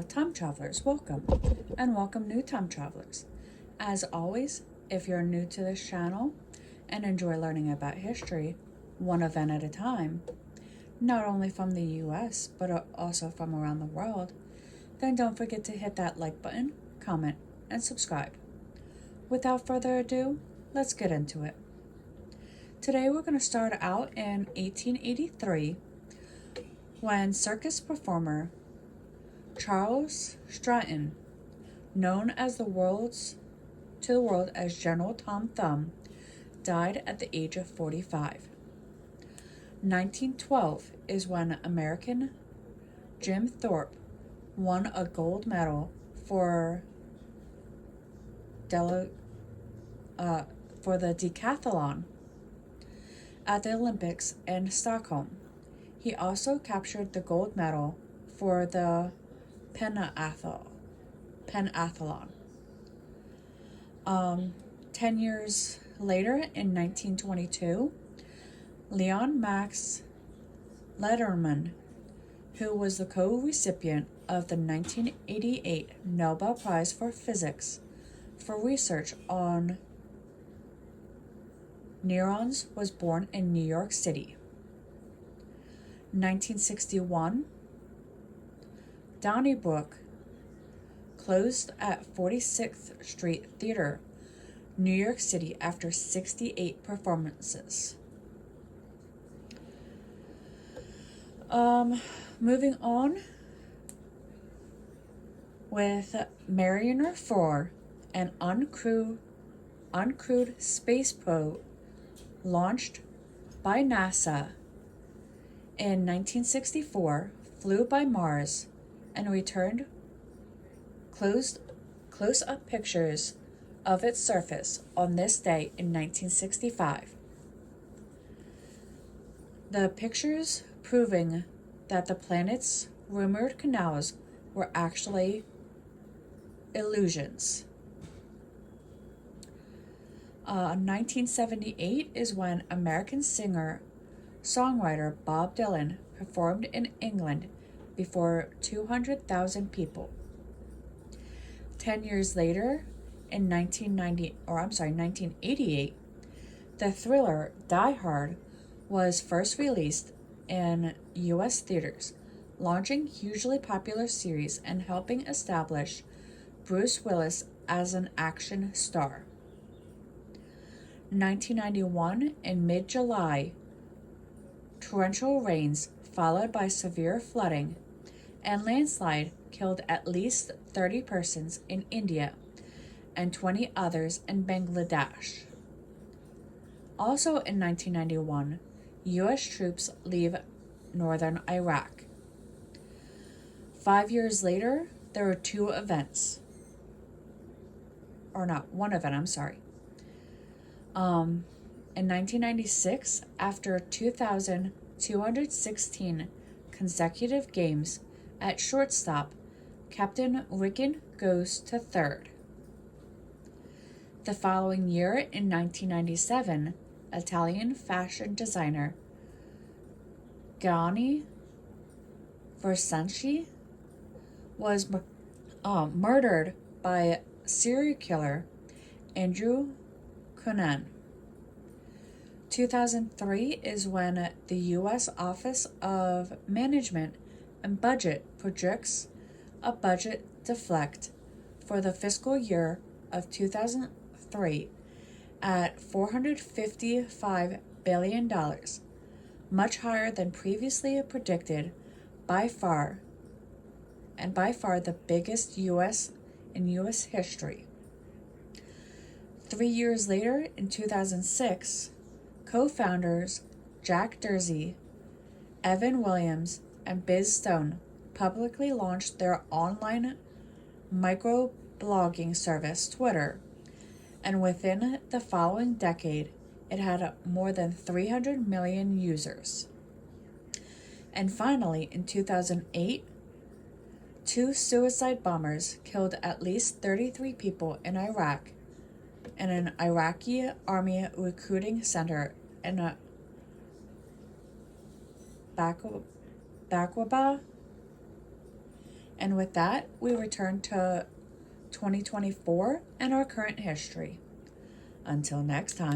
Time travelers, welcome, and welcome new time travelers. As always, if you're new to this channel and enjoy learning about history, one event at a time, not only from the US, but also from around the world, then don't forget to hit that like button, comment, and subscribe. Without further ado, let's get into it. Today we're going to start out in 1883 when circus performer Charles Stratton, known as to the world as General Tom Thumb, died at the age of 45. 1912 is when American Jim Thorpe won a gold medal for the decathlon at the Olympics in Stockholm. He also captured the gold medal for the pentathlon. 10 years later, in 1922, Leon Max Lederman, who was the co-recipient of the 1988 Nobel Prize for Physics for research on neurons, was born in New York City. 1961, Donnybrook closed at 46th Street Theater, New York City after 68 performances. Moving on with Mariner 4, an uncrewed space probe launched by NASA in 1964, flew by Mars, and returned close-up pictures of its surface on this day in 1965. The pictures proving that the planet's rumored canals were actually illusions. 1978 is when American singer-songwriter Bob Dylan performed in England before 200,000 people. 10 years later, in 1988, the thriller Die Hard was first released in U.S. theaters, launching hugely popular series and helping establish Bruce Willis as an action star. 1991, in mid-July, torrential rains followed by severe flooding and landslide killed at least 30 persons in India and 20 others in Bangladesh. Also in 1991, U.S. troops leave northern Iraq. 5 years later, there were one event, I'm sorry. In 1996, after 2,216 consecutive games at shortstop, Captain Ricken goes to third. The following year, in 1997, Italian fashion designer Gianni Versace was murdered by serial killer Andrew Cunanan. 2003 is when the U.S. Office of Management and Budget projects a budget deflect for the fiscal year of 2003 at $455 billion, much higher than previously predicted, by far the biggest in U.S. history. 3 years later, in 2006, co-founders Jack Dorsey, Evan Williams, and Biz Stone publicly launched their online microblogging service, Twitter, and within the following decade, it had more than 300 million users. And finally, in 2008, 2 suicide bombers killed at least 33 people in Iraq in an Iraqi army recruiting center in Bakwaba And with that, we return to 2024 and our current history. Until next time.